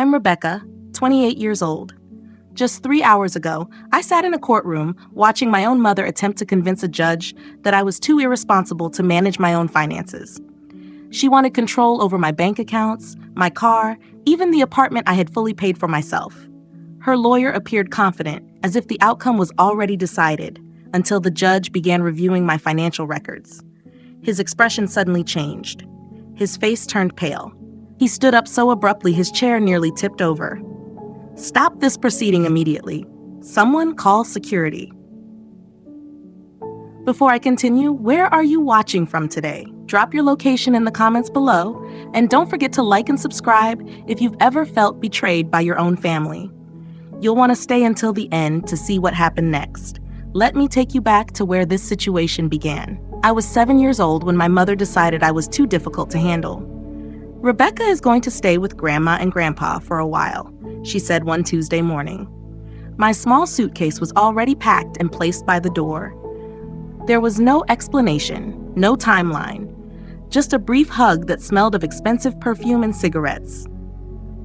I'm Rebecca, 28 years old. Just 3 hours ago, I sat in a courtroom watching my own mother attempt to convince a judge that I was too irresponsible to manage my own finances. She wanted control over my bank accounts, my car, even the apartment I had fully paid for myself. Her lawyer appeared confident, as if the outcome was already decided, until the judge began reviewing my financial records. His expression suddenly changed. His face turned pale. He stood up so abruptly his chair nearly tipped over. "Stop this proceeding immediately. Someone call security." Before I continue, where are you watching from today? Drop your location in the comments below, and don't forget to like and subscribe if you've ever felt betrayed by your own family. You'll want to stay until the end to see what happened next. Let me take you back to where this situation began. I was 7 years old when my mother decided I was too difficult to handle. "Rebecca is going to stay with Grandma and Grandpa for a while," she said one Tuesday morning. My small suitcase was already packed and placed by the door. There was no explanation, no timeline, just a brief hug that smelled of expensive perfume and cigarettes.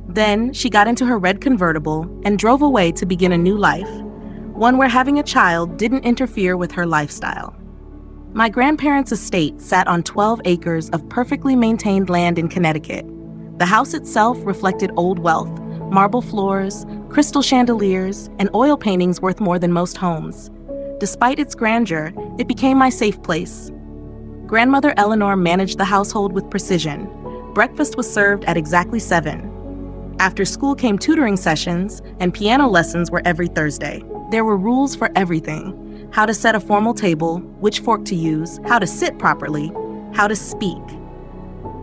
Then she got into her red convertible and drove away to begin a new life, one where having a child didn't interfere with her lifestyle. My grandparents' estate sat on 12 acres of perfectly maintained land in Connecticut. The house itself reflected old wealth, marble floors, crystal chandeliers, and oil paintings worth more than most homes. Despite its grandeur, it became my safe place. Grandmother Eleanor managed the household with precision. Breakfast was served at exactly 7. After school came tutoring sessions, and piano lessons were every Thursday. There were rules for everything: how to set a formal table, which fork to use, how to sit properly, how to speak.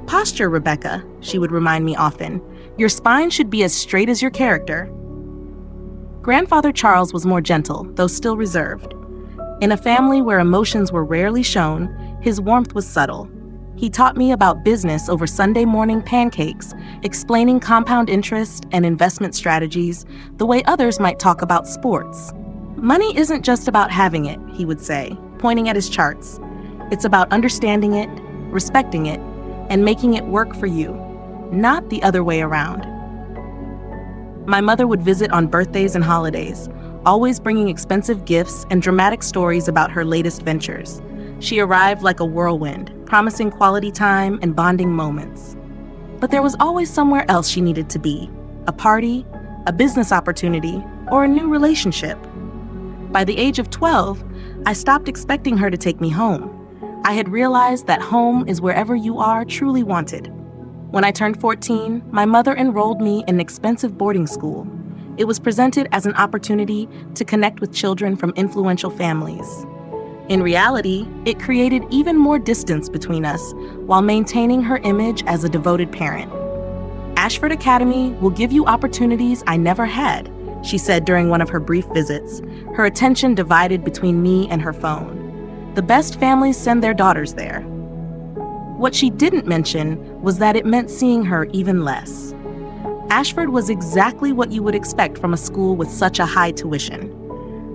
"Posture, Rebecca," she would remind me often. "Your spine should be as straight as your character." Grandfather Charles was more gentle, though still reserved. In a family where emotions were rarely shown, his warmth was subtle. He taught me about business over Sunday morning pancakes, explaining compound interest and investment strategies the way others might talk about sports. "Money isn't just about having it," he would say, pointing at his charts. "It's about understanding it, respecting it, and making it work for you, not the other way around." My mother would visit on birthdays and holidays, always bringing expensive gifts and dramatic stories about her latest ventures. She arrived like a whirlwind, promising quality time and bonding moments. But there was always somewhere else she needed to be: a party, a business opportunity, or a new relationship. By the age of 12, I stopped expecting her to take me home. I had realized that home is wherever you are truly wanted. When I turned 14, my mother enrolled me in an expensive boarding school. It was presented as an opportunity to connect with children from influential families. In reality, it created even more distance between us while maintaining her image as a devoted parent. "Ashford Academy will give you opportunities I never had," she said during one of her brief visits, her attention divided between me and her phone. "The best families send their daughters there." What she didn't mention was that it meant seeing her even less. Ashford was exactly what you would expect from a school with such a high tuition.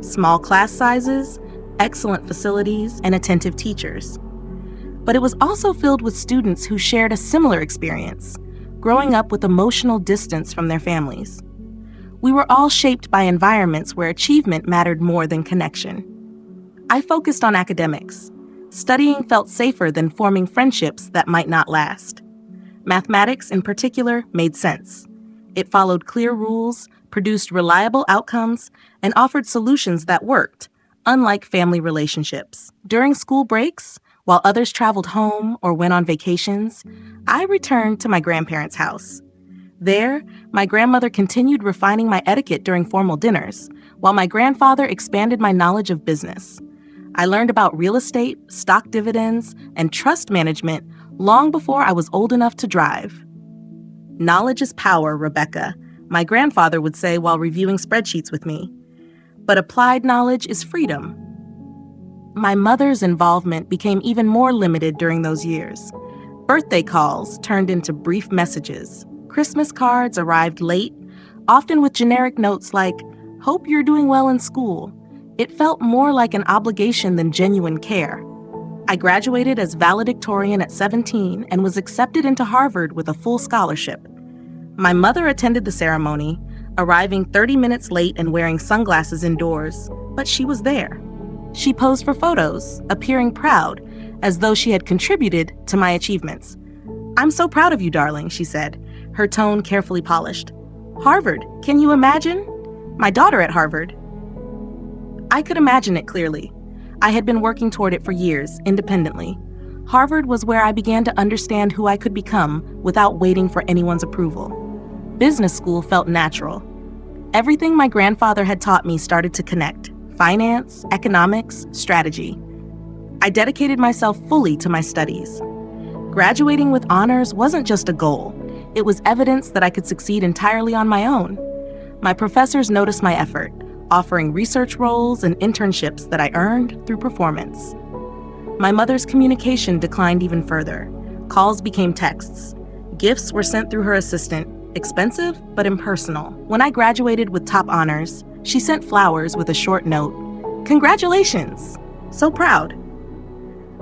Small class sizes, excellent facilities, and attentive teachers. But it was also filled with students who shared a similar experience, growing up with emotional distance from their families. We were all shaped by environments where achievement mattered more than connection. I focused on academics. Studying felt safer than forming friendships that might not last. Mathematics, in particular, made sense. It followed clear rules, produced reliable outcomes, and offered solutions that worked, unlike family relationships. During school breaks, while others traveled home or went on vacations, I returned to my grandparents' house. There, my grandmother continued refining my etiquette during formal dinners, while my grandfather expanded my knowledge of business. I learned about real estate, stock dividends, and trust management long before I was old enough to drive. "Knowledge is power, Rebecca," my grandfather would say while reviewing spreadsheets with me. "But applied knowledge is freedom." My mother's involvement became even more limited during those years. Birthday calls turned into brief messages. Christmas cards arrived late, often with generic notes like, "Hope you're doing well in school." It felt more like an obligation than genuine care. I graduated as valedictorian at 17 and was accepted into Harvard with a full scholarship. My mother attended the ceremony, arriving 30 minutes late and wearing sunglasses indoors, but she was there. She posed for photos, appearing proud, as though she had contributed to my achievements. "I'm so proud of you, darling," she said, her tone carefully polished. "Harvard, can you imagine? My daughter at Harvard." I could imagine it clearly. I had been working toward it for years, independently. Harvard was where I began to understand who I could become without waiting for anyone's approval. Business school felt natural. Everything my grandfather had taught me started to connect: finance, economics, strategy. I dedicated myself fully to my studies. Graduating with honors wasn't just a goal. It was evidence that I could succeed entirely on my own. My professors noticed my effort, offering research roles and internships that I earned through performance. My mother's communication declined even further. Calls became texts. Gifts were sent through her assistant, expensive but impersonal. When I graduated with top honors, she sent flowers with a short note. "Congratulations! So proud."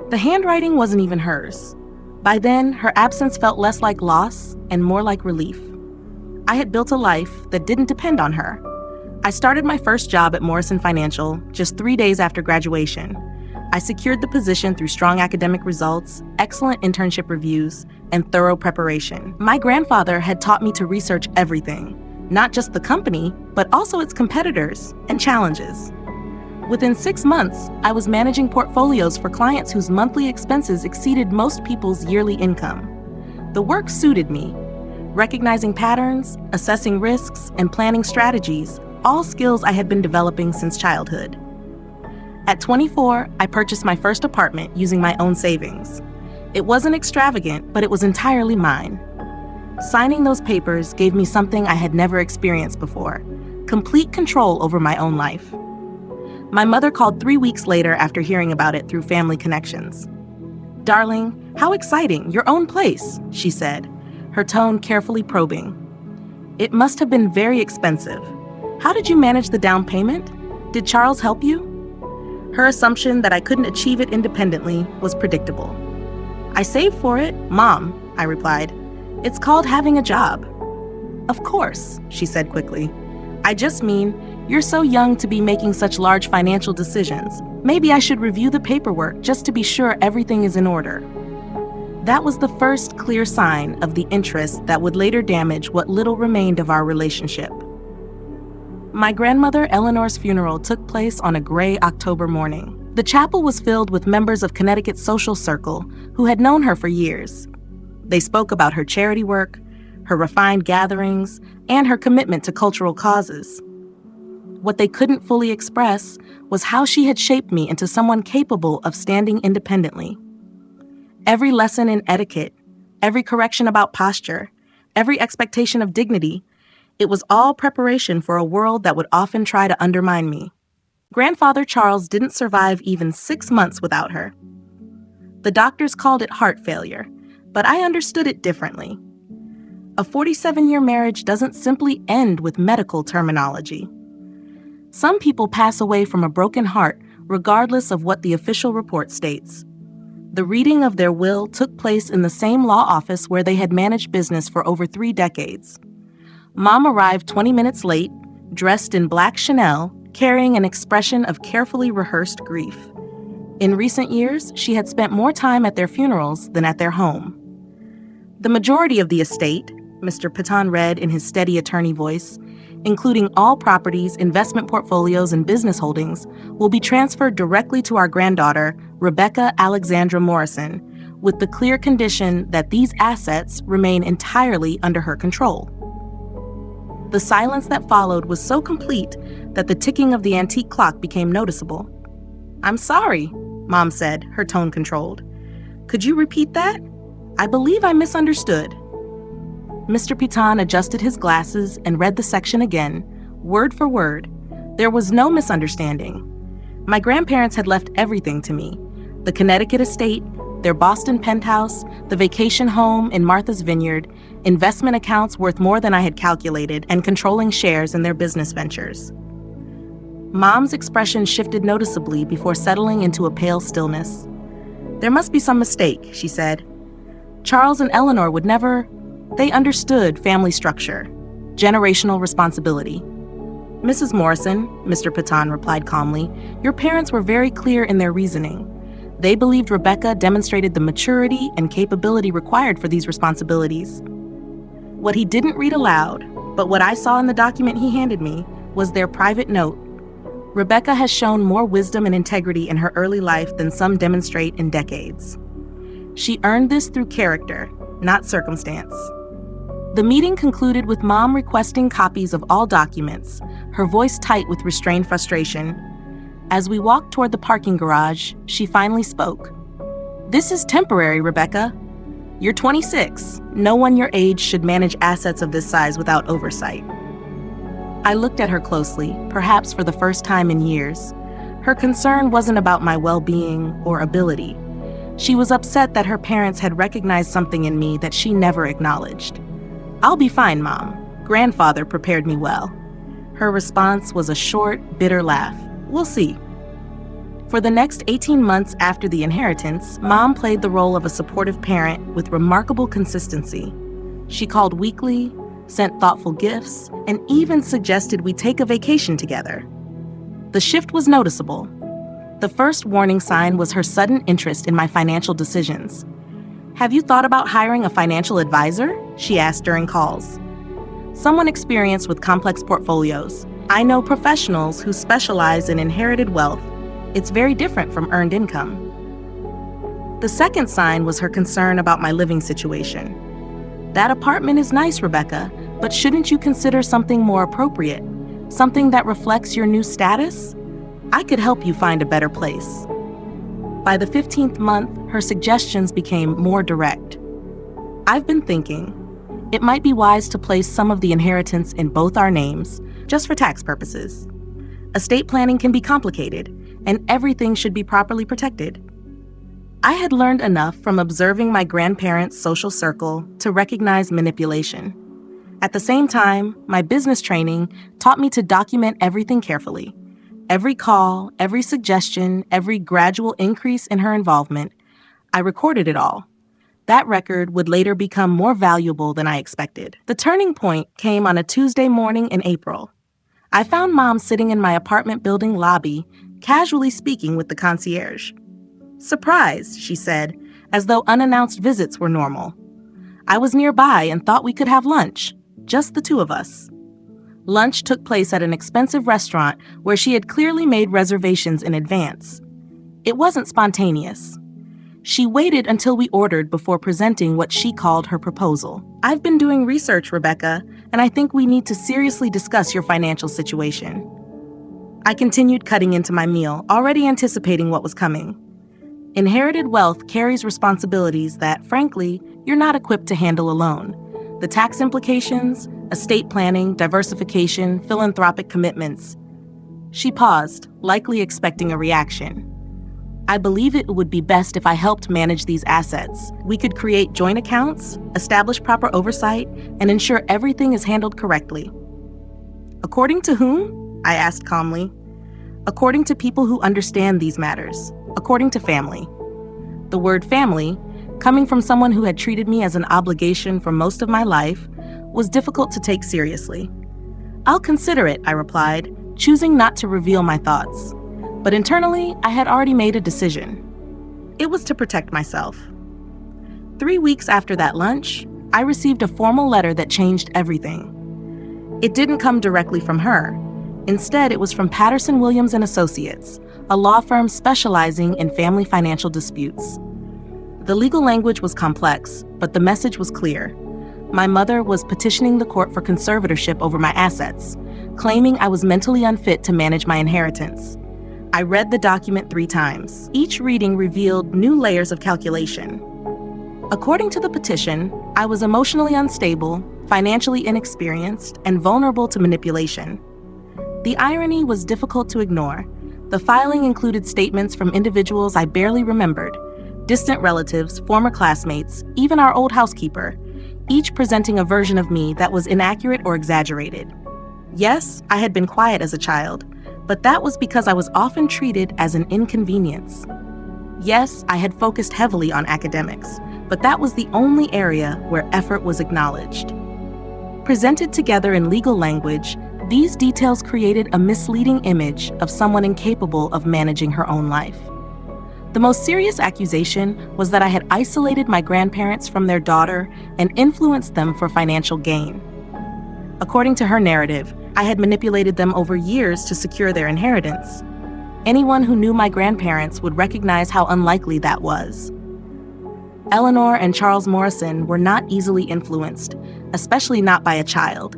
The handwriting wasn't even hers. By then, her absence felt less like loss and more like relief. I had built a life that didn't depend on her. I started my first job at Morrison Financial just 3 days after graduation. I secured the position through strong academic results, excellent internship reviews, and thorough preparation. My grandfather had taught me to research everything, not just the company, but also its competitors and challenges. Within 6 months, I was managing portfolios for clients whose monthly expenses exceeded most people's yearly income. The work suited me. Recognizing patterns, assessing risks, and planning strategies, all skills I had been developing since childhood. At 24, I purchased my first apartment using my own savings. It wasn't extravagant, but it was entirely mine. Signing those papers gave me something I had never experienced before: complete control over my own life. My mother called 3 weeks later after hearing about it through family connections. "Darling, how exciting, your own place," she said, her tone carefully probing. "It must have been very expensive. How did you manage the down payment? Did Charles help you?" Her assumption that I couldn't achieve it independently was predictable. "I saved for it, Mom," I replied. "It's called having a job." "Of course," she said quickly. "I just mean, you're so young to be making such large financial decisions. Maybe I should review the paperwork just to be sure everything is in order." That was the first clear sign of the interest that would later damage what little remained of our relationship. My grandmother Eleanor's funeral took place on a gray October morning. The chapel was filled with members of Connecticut's social circle who had known her for years. They spoke about her charity work, her refined gatherings, and her commitment to cultural causes. What they couldn't fully express was how she had shaped me into someone capable of standing independently. Every lesson in etiquette, every correction about posture, every expectation of dignity, it was all preparation for a world that would often try to undermine me. Grandfather Charles didn't survive even 6 months without her. The doctors called it heart failure, but I understood it differently. A 47-year marriage doesn't simply end with medical terminology. Some people pass away from a broken heart regardless of what the official report states. The reading of their will took place in the same law office where they had managed business for over 3 decades. Mom arrived 20 minutes late, dressed in black Chanel, carrying an expression of carefully rehearsed grief. In recent years, she had spent more time at their funerals than at their home. The majority of the estate, Mr. Piton read in his steady attorney voice, including all properties, investment portfolios, and business holdings, will be transferred directly to our granddaughter, Rebecca Alexandra Morrison, with the clear condition that these assets remain entirely under her control. The silence that followed was so complete that the ticking of the antique clock became noticeable. "I'm sorry," Mom said, her tone controlled. "Could you repeat that? I believe I misunderstood." Mr. Piton adjusted his glasses and read the section again, word for word. There was no misunderstanding. My grandparents had left everything to me: the Connecticut estate, their Boston penthouse, the vacation home in Martha's Vineyard, investment accounts worth more than I had calculated, and controlling shares in their business ventures. Mom's expression shifted noticeably before settling into a pale stillness. "There must be some mistake," she said. "Charles and Eleanor would never..." They understood family structure, generational responsibility. Mrs. Morrison, Mr. Patan replied calmly, your parents were very clear in their reasoning. They believed Rebecca demonstrated the maturity and capability required for these responsibilities. What he didn't read aloud, but what I saw in the document he handed me, was their private note. Rebecca has shown more wisdom and integrity in her early life than some demonstrate in decades. She earned this through character, not circumstance. The meeting concluded with Mom requesting copies of all documents, her voice tight with restrained frustration. As we walked toward the parking garage, she finally spoke. This is temporary, Rebecca. You're 26. No one your age should manage assets of this size without oversight. I looked at her closely, perhaps for the first time in years. Her concern wasn't about my well-being or ability. She was upset that her parents had recognized something in me that she never acknowledged. I'll be fine, Mom. Grandfather prepared me well. Her response was a short, bitter laugh. We'll see. For the next 18 months after the inheritance, Mom played the role of a supportive parent with remarkable consistency. She called weekly, sent thoughtful gifts, and even suggested we take a vacation together. The shift was noticeable. The first warning sign was her sudden interest in my financial decisions. Have you thought about hiring a financial advisor? She asked during calls. Someone experienced with complex portfolios. I know professionals who specialize in inherited wealth. It's very different from earned income. The second sign was her concern about my living situation. That apartment is nice, Rebecca, but shouldn't you consider something more appropriate? Something that reflects your new status? I could help you find a better place. By the 15th month, her suggestions became more direct. I've been thinking, it might be wise to place some of the inheritance in both our names, just for tax purposes. Estate planning can be complicated, and everything should be properly protected. I had learned enough from observing my grandparents' social circle to recognize manipulation. At the same time, my business training taught me to document everything carefully. Every call, every suggestion, every gradual increase in her involvement, I recorded it all. That record would later become more valuable than I expected. The turning point came on a Tuesday morning in April. I found Mom sitting in my apartment building lobby, casually speaking with the concierge. Surprised, she said, as though unannounced visits were normal. I was nearby and thought we could have lunch, just the two of us. Lunch took place at an expensive restaurant where she had clearly made reservations in advance. It wasn't spontaneous. She waited until we ordered before presenting what she called her proposal. I've been doing research, Rebecca, and I think we need to seriously discuss your financial situation. I continued cutting into my meal, already anticipating what was coming. Inherited wealth carries responsibilities that, frankly, you're not equipped to handle alone. The tax implications, estate planning, diversification, philanthropic commitments. She paused, likely expecting a reaction. I believe it would be best if I helped manage these assets. We could create joint accounts, establish proper oversight, and ensure everything is handled correctly. According to whom? I asked calmly. According to people who understand these matters. According to family. The word family, coming from someone who had treated me as an obligation for most of my life, was difficult to take seriously. I'll consider it, I replied, choosing not to reveal my thoughts. But internally, I had already made a decision. It was to protect myself. 3 weeks after that lunch, I received a formal letter that changed everything. It didn't come directly from her. Instead, it was from Patterson Williams & Associates, a law firm specializing in family financial disputes. The legal language was complex, but the message was clear. My mother was petitioning the court for conservatorship over my assets, claiming I was mentally unfit to manage my inheritance. I read the document 3 times. Each reading revealed new layers of calculation. According to the petition, I was emotionally unstable, financially inexperienced, and vulnerable to manipulation. The irony was difficult to ignore. The filing included statements from individuals I barely remembered, distant relatives, former classmates, even our old housekeeper, each presenting a version of me that was inaccurate or exaggerated. Yes, I had been quiet as a child, but that was because I was often treated as an inconvenience. Yes, I had focused heavily on academics, but that was the only area where effort was acknowledged. Presented together in legal language, these details created a misleading image of someone incapable of managing her own life. The most serious accusation was that I had isolated my grandparents from their daughter and influenced them for financial gain. According to her narrative, I had manipulated them over years to secure their inheritance. Anyone who knew my grandparents would recognize how unlikely that was. Eleanor and Charles Morrison were not easily influenced, especially not by a child,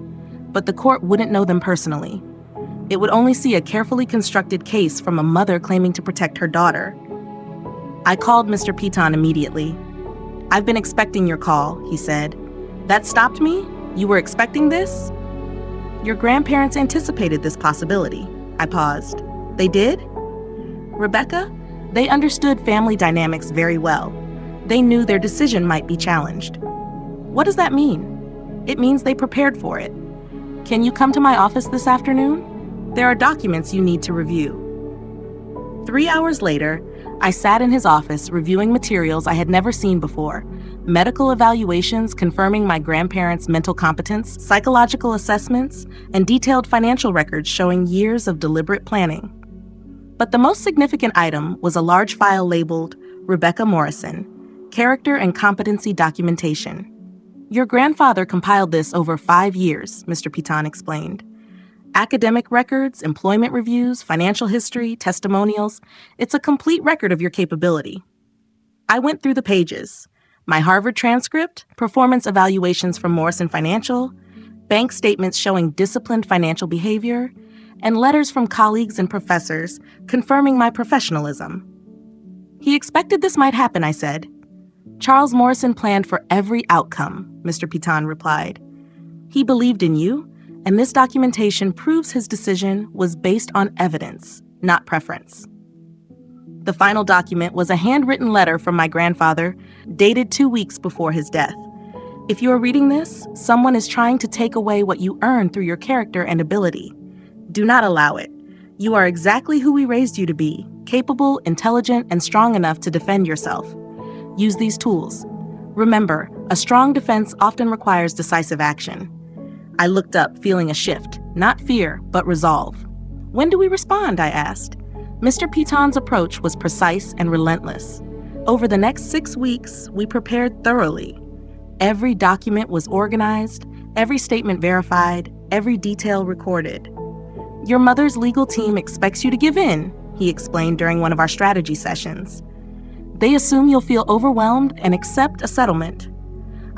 but the court wouldn't know them personally. It would only see a carefully constructed case from a mother claiming to protect her daughter. I called Mr. Piton immediately. "I've been expecting your call," he said. "That stopped me? You were expecting this?" "Your grandparents anticipated this possibility." I paused. "They did?" "Rebecca, they understood family dynamics very well. They knew their decision might be challenged." "What does that mean?" "It means they prepared for it." "Can you come to my office this afternoon? There are documents you need to review." 3 hours later, I sat in his office reviewing materials I had never seen before: medical evaluations confirming my grandparents' mental competence, psychological assessments, and detailed financial records showing years of deliberate planning. But the most significant item was a large file labeled Rebecca Morrison, Character and Competency Documentation. "Your grandfather compiled this over 5 years," Mr. Piton explained. "Academic records, employment reviews, financial history, testimonials. It's a complete record of your capability." I went through the pages: my Harvard transcript, performance evaluations from Morrison Financial, bank statements showing disciplined financial behavior, and letters from colleagues and professors confirming my professionalism. "He expected this might happen," I said. "Charles Morrison planned for every outcome," Mr. Piton replied. "He believed in you, and this documentation proves his decision was based on evidence, not preference." The final document was a handwritten letter from my grandfather, dated 2 weeks before his death. "If you are reading this, someone is trying to take away what you earned through your character and ability. Do not allow it. You are exactly who we raised you to be, capable, intelligent, and strong enough to defend yourself. Use these tools. Remember, a strong defense often requires decisive action." I looked up, feeling a shift, not fear, but resolve. "When do we respond?" I asked. Mr. Piton's approach was precise and relentless. Over the next 6 weeks, we prepared thoroughly. Every document was organized, every statement verified, every detail recorded. "Your mother's legal team expects you to give in," he explained during one of our strategy sessions. "They assume you'll feel overwhelmed and accept a settlement."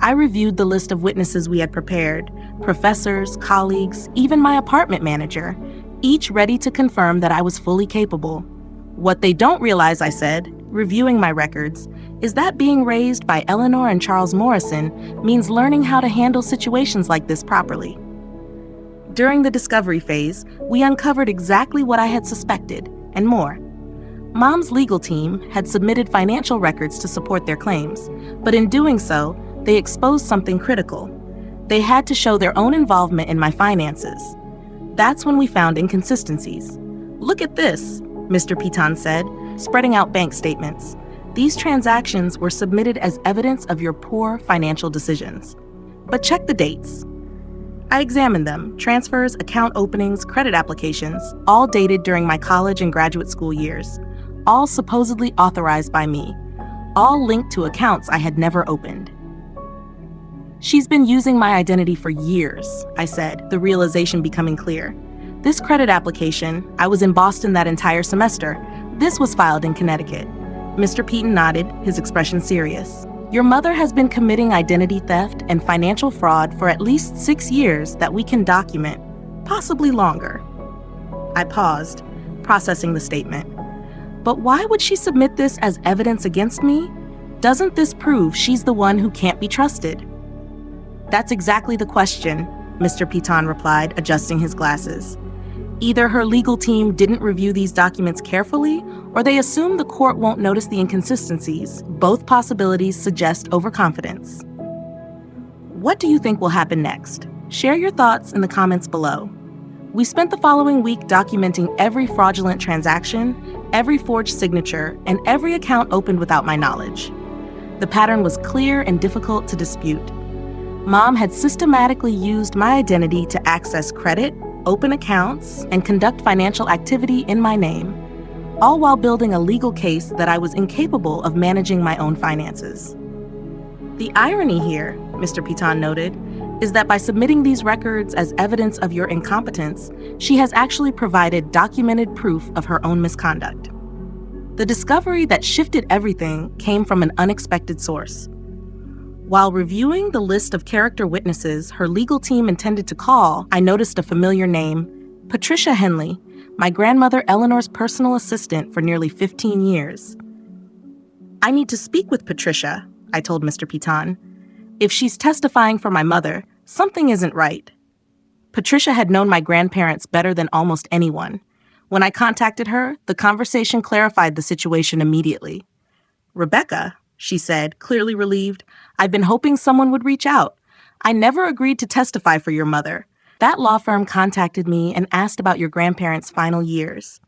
I reviewed the list of witnesses we had prepared: professors, colleagues, even my apartment manager, each ready to confirm that I was fully capable. "What they don't realize," I said, reviewing my records, "is that being raised by Eleanor and Charles Morrison means learning how to handle situations like this properly." During the discovery phase, we uncovered exactly what I had suspected, and more. Mom's legal team had submitted financial records to support their claims, but in doing so, they exposed something critical. They had to show their own involvement in my finances. That's when we found inconsistencies. "Look at this," Mr. Piton said, spreading out bank statements. "These transactions were submitted as evidence of your poor financial decisions. But check the dates." I examined them: transfers, account openings, credit applications, all dated during my college and graduate school years, all supposedly authorized by me, all linked to accounts I had never opened. "She's been using my identity for years," I said, the realization becoming clear. "This credit application, I was in Boston that entire semester. This was filed in Connecticut." Mr. Piton nodded, his expression serious. "Your mother has been committing identity theft and financial fraud for at least 6 years that we can document, possibly longer." I paused, processing the statement. "But why would she submit this as evidence against me? Doesn't this prove she's the one who can't be trusted?" "That's exactly the question," Mr. Piton replied, adjusting his glasses. "Either her legal team didn't review these documents carefully, or they assume the court won't notice the inconsistencies. Both possibilities suggest overconfidence." What do you think will happen next? Share your thoughts in the comments below. We spent the following week documenting every fraudulent transaction, every forged signature, and every account opened without my knowledge. The pattern was clear and difficult to dispute. Mom had systematically used my identity to access credit, open accounts, and conduct financial activity in my name, all while building a legal case that I was incapable of managing my own finances. The irony here, Mr. Piton noted, is that by submitting these records as evidence of your incompetence, she has actually provided documented proof of her own misconduct. The discovery that shifted everything came from an unexpected source. While reviewing the list of character witnesses her legal team intended to call, I noticed a familiar name, Patricia Henley, my grandmother Eleanor's personal assistant for nearly 15 years. "I need to speak with Patricia," I told Mr. Piton. "If she's testifying for my mother, something isn't right." Patricia had known my grandparents better than almost anyone. When I contacted her, the conversation clarified the situation immediately. "Rebecca," she said, clearly relieved, "I've been hoping someone would reach out. I never agreed to testify for your mother. That law firm contacted me and asked about your grandparents' final years.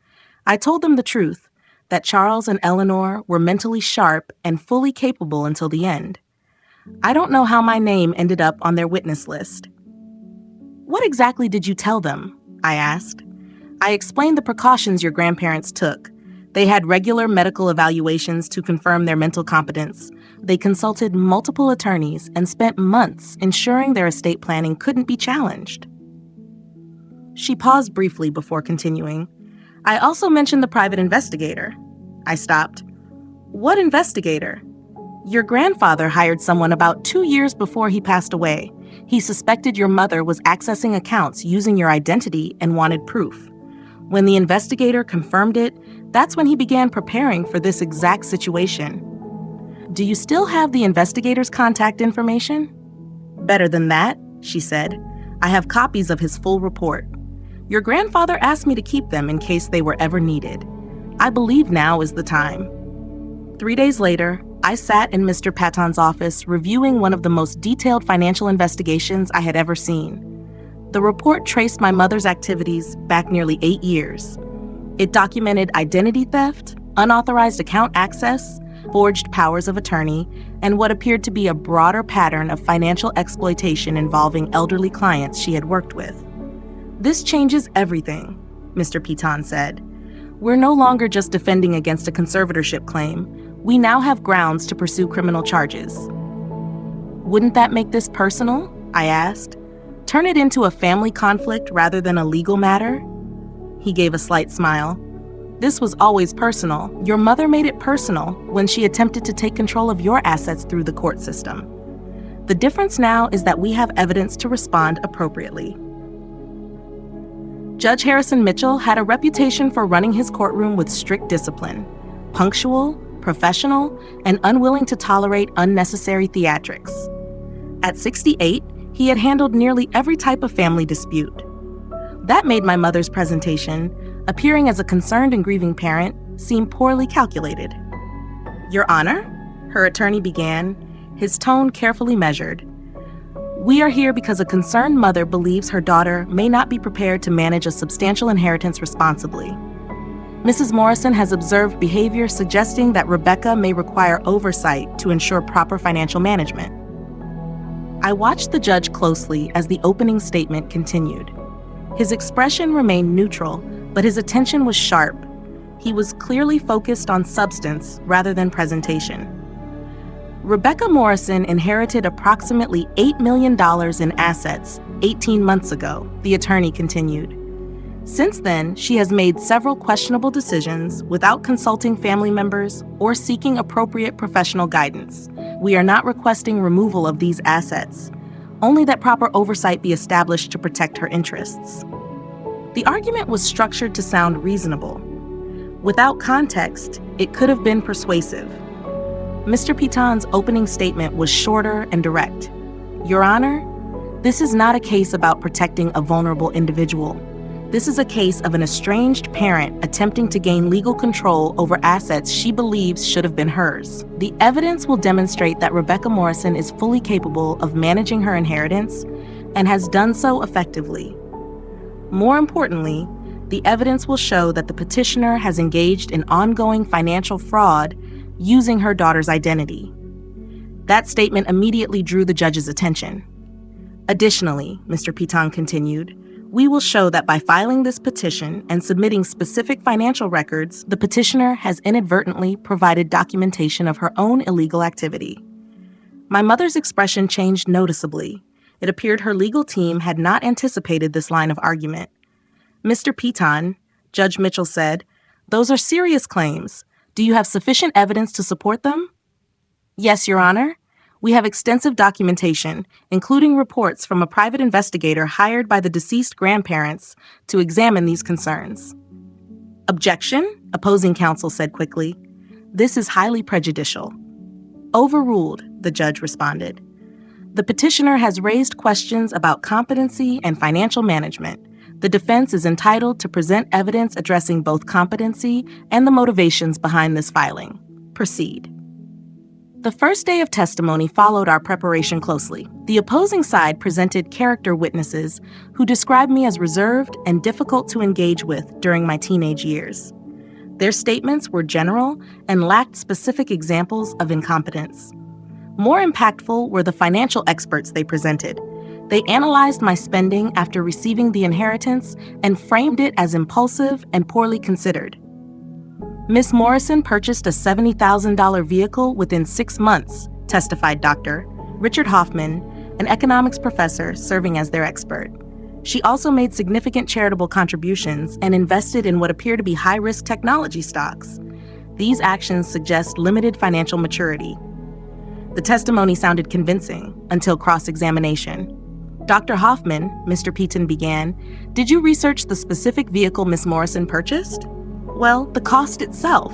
I told them the truth, that Charles and Eleanor were mentally sharp and fully capable until the end. I don't know how my name ended up on their witness list." "What exactly did you tell them?" I asked. "I explained the precautions your grandparents took. They had regular medical evaluations to confirm their mental competence. They consulted multiple attorneys and spent months ensuring their estate planning couldn't be challenged." She paused briefly before continuing. "I also mentioned the private investigator." I stopped. "What investigator?" "Your grandfather hired someone about 2 years before he passed away. He suspected your mother was accessing accounts using your identity and wanted proof. When the investigator confirmed it, that's when he began preparing for this exact situation." "Do you still have the investigator's contact information?" "Better than that," she said. "I have copies of his full report. Your grandfather asked me to keep them in case they were ever needed. I believe now is the time." 3 days later, I sat in Mr. Paton's office reviewing one of the most detailed financial investigations I had ever seen. The report traced my mother's activities back nearly 8 years. It documented identity theft, unauthorized account access, forged powers of attorney, and what appeared to be a broader pattern of financial exploitation involving elderly clients she had worked with. "This changes everything," Mr. Piton said. "We're no longer just defending against a conservatorship claim. We now have grounds to pursue criminal charges." "Wouldn't that make this personal?" I asked. "Turn it into a family conflict rather than a legal matter?" He gave a slight smile. "This was always personal. Your mother made it personal when she attempted to take control of your assets through the court system. The difference now is that we have evidence to respond appropriately." Judge Harrison Mitchell had a reputation for running his courtroom with strict discipline, punctual, professional, and unwilling to tolerate unnecessary theatrics. At 68, he had handled nearly every type of family dispute. That made my mother's presentation, appearing as a concerned and grieving parent, seem poorly calculated. "Your Honor," her attorney began, his tone carefully measured. "We are here because a concerned mother believes her daughter may not be prepared to manage a substantial inheritance responsibly. Mrs. Morrison has observed behavior suggesting that Rebecca may require oversight to ensure proper financial management." I watched the judge closely as the opening statement continued. His expression remained neutral, but his attention was sharp. He was clearly focused on substance rather than presentation. "Rebecca Morrison inherited approximately $8 million in assets 18 months ago," the attorney continued. "Since then, she has made several questionable decisions without consulting family members or seeking appropriate professional guidance. We are not requesting removal of these assets, only that proper oversight be established to protect her interests." The argument was structured to sound reasonable. Without context, it could have been persuasive. Mr. Piton's opening statement was shorter and direct. "Your Honor, this is not a case about protecting a vulnerable individual. This is a case of an estranged parent attempting to gain legal control over assets she believes should have been hers. The evidence will demonstrate that Rebecca Morrison is fully capable of managing her inheritance and has done so effectively. More importantly, the evidence will show that the petitioner has engaged in ongoing financial fraud using her daughter's identity. That statement immediately drew the judge's attention. Additionally, Mr. Piton continued, we will show that by filing this petition and submitting specific financial records, the petitioner has inadvertently provided documentation of her own illegal activity. My mother's expression changed noticeably. It appeared her legal team had not anticipated this line of argument. Mr. Piton, Judge Mitchell said, those are serious claims. Do you have sufficient evidence to support them? Yes, Your Honor. We have extensive documentation, including reports from a private investigator hired by the deceased grandparents to examine these concerns. Objection, opposing counsel said quickly. This is highly prejudicial. Overruled, the judge responded. The petitioner has raised questions about competency and financial management. The defense is entitled to present evidence addressing both competency and the motivations behind this filing. Proceed. The first day of testimony followed our preparation closely. The opposing side presented character witnesses who described me as reserved and difficult to engage with during my teenage years. Their statements were general and lacked specific examples of incompetence. More impactful were the financial experts they presented. They analyzed my spending after receiving the inheritance and framed it as impulsive and poorly considered. Ms. Morrison purchased a $70,000 vehicle within 6 months, testified Dr. Richard Hoffman, an economics professor serving as their expert. She also made significant charitable contributions and invested in what appear to be high-risk technology stocks. These actions suggest limited financial maturity. The testimony sounded convincing until cross-examination. Dr. Hoffman, Mr. Piton began, did you research the specific vehicle Ms. Morrison purchased? Well, the cost itself.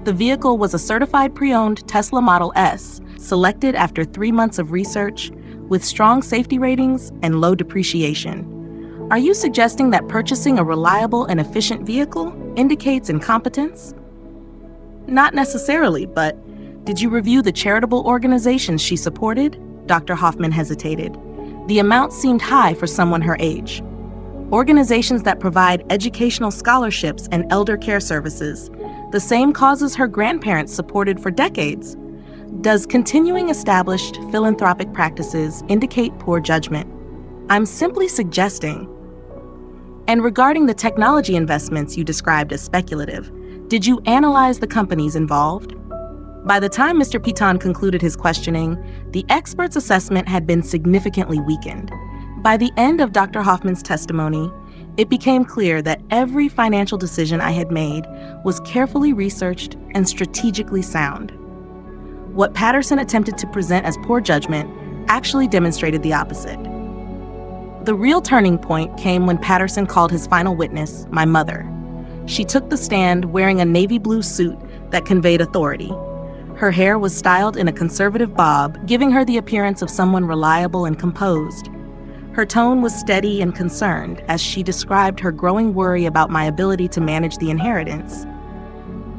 The vehicle was a certified pre-owned Tesla Model S, selected after 3 months of research, with strong safety ratings and low depreciation. Are you suggesting that purchasing a reliable and efficient vehicle indicates incompetence? Not necessarily, but did you review the charitable organizations she supported? Dr. Hoffman hesitated. The amount seemed high for someone her age. Organizations that provide educational scholarships and elder care services, the same causes her grandparents supported for decades. Does continuing established philanthropic practices indicate poor judgment? I'm simply suggesting. And regarding the technology investments you described as speculative, did you analyze the companies involved? By the time Mr. Piton concluded his questioning, the expert's assessment had been significantly weakened. By the end of Dr. Hoffman's testimony, it became clear that every financial decision I had made was carefully researched and strategically sound. What Patterson attempted to present as poor judgment actually demonstrated the opposite. The real turning point came when Patterson called his final witness, my mother. She took the stand wearing a navy blue suit that conveyed authority. Her hair was styled in a conservative bob, giving her the appearance of someone reliable and composed. Her tone was steady and concerned as she described her growing worry about my ability to manage the inheritance.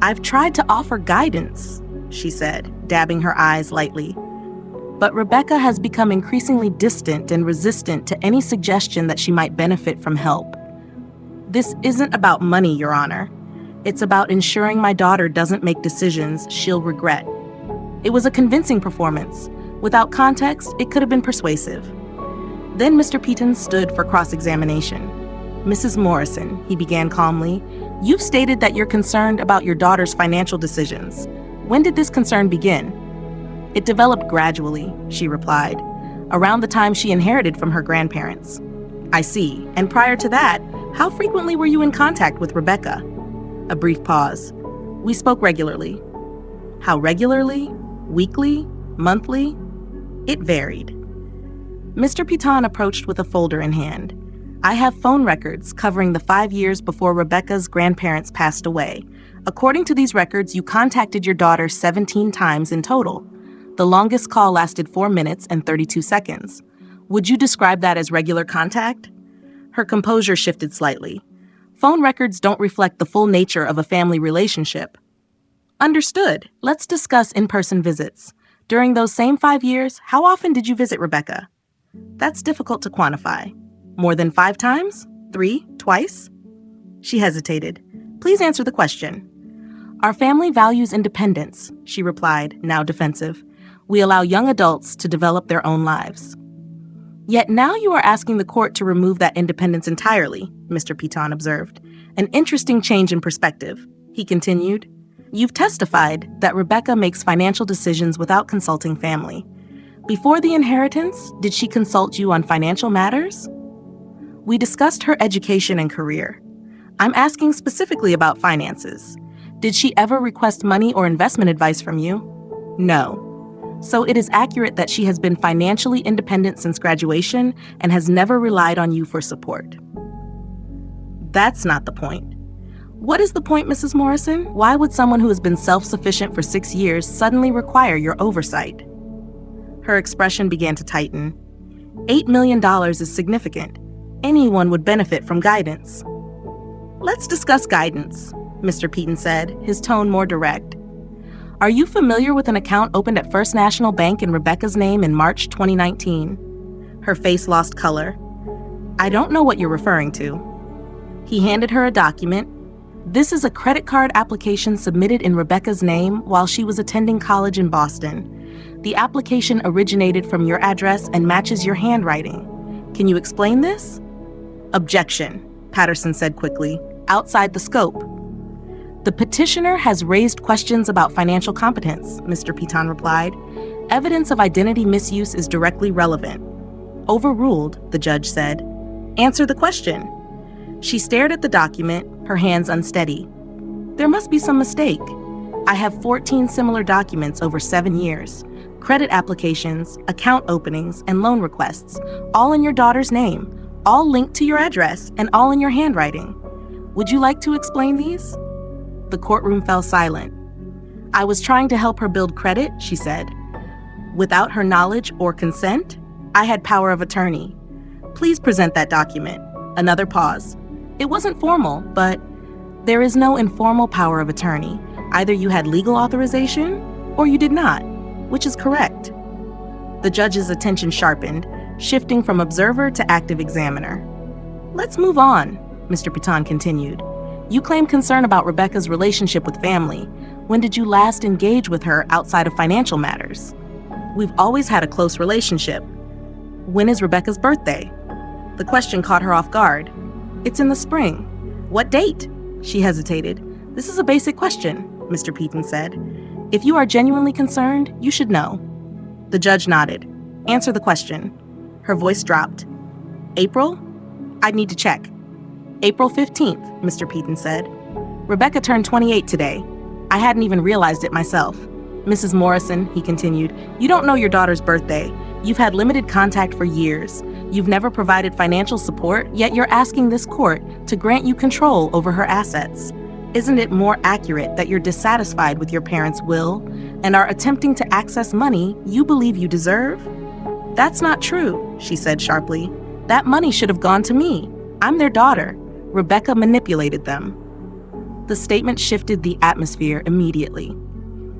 I've tried to offer guidance, she said, dabbing her eyes lightly. But Rebecca has become increasingly distant and resistant to any suggestion that she might benefit from help. This isn't about money, Your Honor. It's about ensuring my daughter doesn't make decisions she'll regret. It was a convincing performance. Without context, it could have been persuasive. Then Mr. Piton stood for cross-examination. Mrs. Morrison, he began calmly, you've stated that you're concerned about your daughter's financial decisions. When did this concern begin? It developed gradually, she replied, around the time she inherited from her grandparents. I see. And prior to that, how frequently were you in contact with Rebecca? A brief pause. We spoke regularly. How regularly? Weekly? Monthly? It varied. Mr. Piton approached with a folder in hand. I have phone records covering the 5 years before Rebecca's grandparents passed away. According to these records, you contacted your daughter 17 times in total. The longest call lasted 4 minutes and 32 seconds. Would you describe that as regular contact? Her composure shifted slightly. Phone records don't reflect the full nature of a family relationship. Understood. Let's discuss in-person visits. During those same 5 years, how often did you visit Rebecca? That's difficult to quantify. More than 5 times? 3? Twice? She hesitated. Please answer the question. Our family values independence, she replied, now defensive. We allow young adults to develop their own lives. Yet now you are asking the court to remove that independence entirely, Mr. Piton observed. An interesting change in perspective. He continued, you've testified that Rebecca makes financial decisions without consulting family. Before the inheritance, did she consult you on financial matters? We discussed her education and career. I'm asking specifically about finances. Did she ever request money or investment advice from you? No. So it is accurate that she has been financially independent since graduation and has never relied on you for support. That's not the point. What is the point, Mrs. Morrison? Why would someone who has been self-sufficient for 6 years suddenly require your oversight? Her expression began to tighten. $8 million is significant. Anyone would benefit from guidance. Let's discuss guidance, Mr. Piton said, his tone more direct. Are you familiar with an account opened at First National Bank in Rebecca's name in March 2019? Her face lost color. I don't know what you're referring to. He handed her a document. This is a credit card application submitted in Rebecca's name while she was attending college in Boston. The application originated from your address and matches your handwriting. Can you explain this? Objection, Patterson said quickly, outside the scope. The petitioner has raised questions about financial competence, Mr. Piton replied. Evidence of identity misuse is directly relevant. Overruled, the judge said. Answer the question. She stared at the document, her hands unsteady. There must be some mistake. I have 14 similar documents over 7 years. Credit applications, account openings, and loan requests, all in your daughter's name, all linked to your address, and all in your handwriting. Would you like to explain these? The courtroom fell silent. I was trying to help her build credit, she said. Without her knowledge or consent, I had power of attorney. Please present that document. Another pause. It wasn't formal, but there is no informal power of attorney. Either you had legal authorization or you did not, which is correct. The judge's attention sharpened, shifting from observer to active examiner. Let's move on, Mr. Piton continued. You claim concern about Rebecca's relationship with family. When did you last engage with her outside of financial matters? We've always had a close relationship. When is Rebecca's birthday? The question caught her off guard. It's in the spring. What date? She hesitated. This is a basic question, Mr. Piton said. If you are genuinely concerned, you should know. The judge nodded. Answer the question. Her voice dropped. April? I'd need to check. April 15th, Mr. Piton said. Rebecca turned 28 today. I hadn't even realized it myself. Mrs. Morrison, he continued, you don't know your daughter's birthday. You've had limited contact for years. You've never provided financial support, yet you're asking this court to grant you control over her assets. Isn't it more accurate that you're dissatisfied with your parents' will and are attempting to access money you believe you deserve? That's not true, she said sharply. That money should have gone to me. I'm their daughter. Rebecca manipulated them. The statement shifted the atmosphere immediately.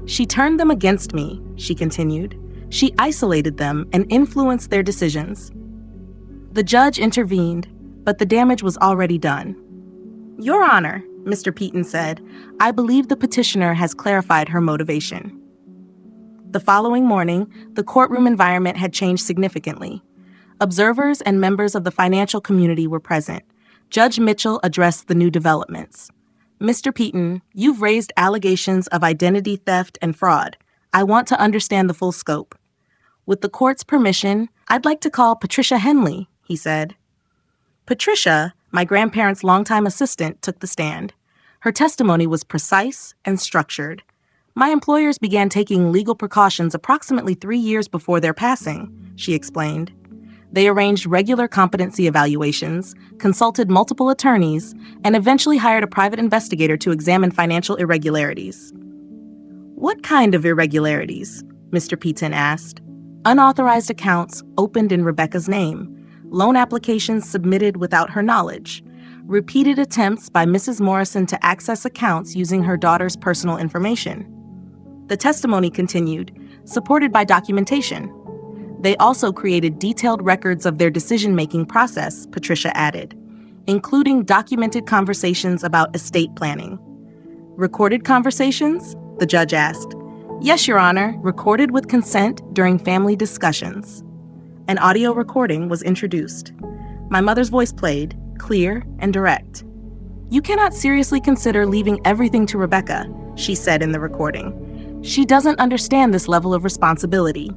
She turned them against me, she continued. She isolated them and influenced their decisions. The judge intervened, but the damage was already done. Your Honor, Mr. Piton said, I believe the petitioner has clarified her motivation. The following morning, the courtroom environment had changed significantly. Observers and members of the financial community were present. Judge Mitchell addressed the new developments. Mr. Piton, you've raised allegations of identity theft and fraud. I want to understand the full scope. With the court's permission, I'd like to call Patricia Henley, he said. Patricia, my grandparents' longtime assistant, took the stand. Her testimony was precise and structured. My employers began taking legal precautions approximately 3 years before their passing, she explained. They arranged regular competency evaluations, consulted multiple attorneys, and eventually hired a private investigator to examine financial irregularities. What kind of irregularities? Mr. Piton asked. Unauthorized accounts opened in Rebecca's name, loan applications submitted without her knowledge, repeated attempts by Mrs. Morrison to access accounts using her daughter's personal information. The testimony continued, supported by documentation. They also created detailed records of their decision-making process, Patricia added, including documented conversations about estate planning. Recorded conversations? The judge asked. Yes, Your Honor, recorded with consent during family discussions. An audio recording was introduced. My mother's voice played, clear and direct. "You cannot seriously consider leaving everything to Rebecca," she said in the recording. "She doesn't understand this level of responsibility."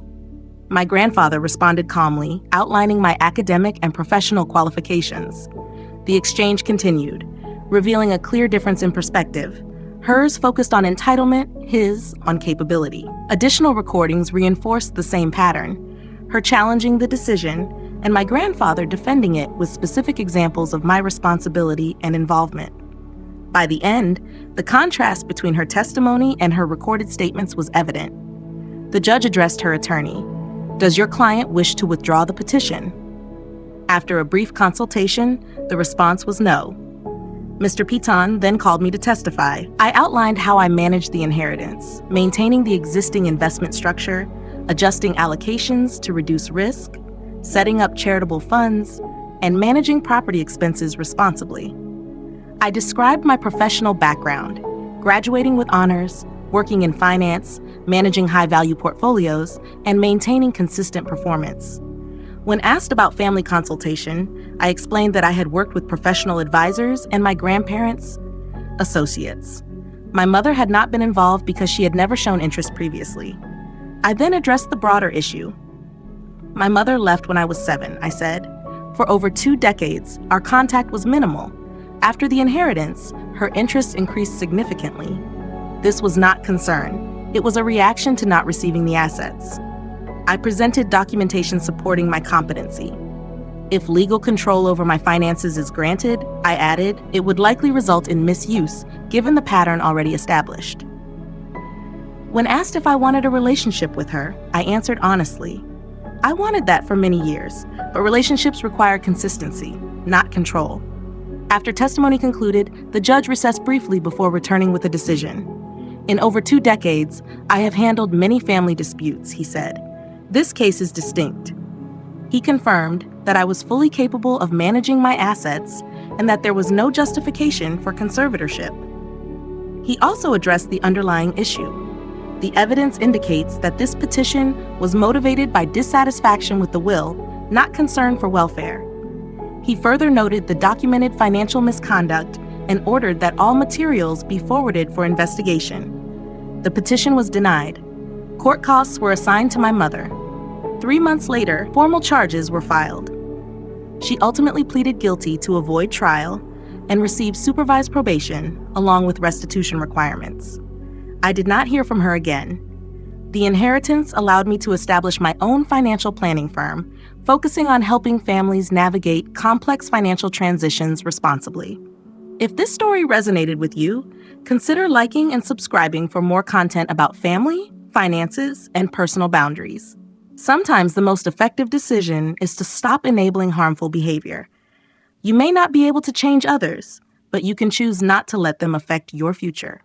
My grandfather responded calmly, outlining my academic and professional qualifications. The exchange continued, revealing a clear difference in perspective. Hers focused on entitlement, his on capability. Additional recordings reinforced the same pattern, her challenging the decision, and my grandfather defending it with specific examples of my responsibility and involvement. By the end, the contrast between her testimony and her recorded statements was evident. The judge addressed her attorney. "Does your client wish to withdraw the petition?" After a brief consultation, the response was no. Mr. Piton then called me to testify. I outlined how I managed the inheritance, maintaining the existing investment structure, adjusting allocations to reduce risk, setting up charitable funds, and managing property expenses responsibly. I described my professional background, graduating with honors, working in finance, managing high-value portfolios, and maintaining consistent performance. When asked about family consultation, I explained that I had worked with professional advisors and my grandparents' associates. My mother had not been involved because she had never shown interest previously. I then addressed the broader issue. "My mother left when I was 7, I said. For over 2 decades, our contact was minimal. After the inheritance, her interest increased significantly. This was not concern. It was a reaction to not receiving the assets." I presented documentation supporting my competency. "If legal control over my finances is granted," I added, "it would likely result in misuse, given the pattern already established." When asked if I wanted a relationship with her, I answered honestly. I wanted that for many years, but relationships require consistency, not control. After testimony concluded, the judge recessed briefly before returning with a decision. "In over 2 decades, I have handled many family disputes," he said. "This case is distinct." He confirmed that I was fully capable of managing my assets and that there was no justification for conservatorship. He also addressed the underlying issue. The evidence indicates that this petition was motivated by dissatisfaction with the will, not concern for welfare. He further noted the documented financial misconduct and ordered that all materials be forwarded for investigation. The petition was denied. Court costs were assigned to my mother. 3 months later, formal charges were filed. She ultimately pleaded guilty to avoid trial and received supervised probation along with restitution requirements. I did not hear from her again. The inheritance allowed me to establish my own financial planning firm, focusing on helping families navigate complex financial transitions responsibly. If this story resonated with you, consider liking and subscribing for more content about family, finances, and personal boundaries. Sometimes the most effective decision is to stop enabling harmful behavior. You may not be able to change others, but you can choose not to let them affect your future.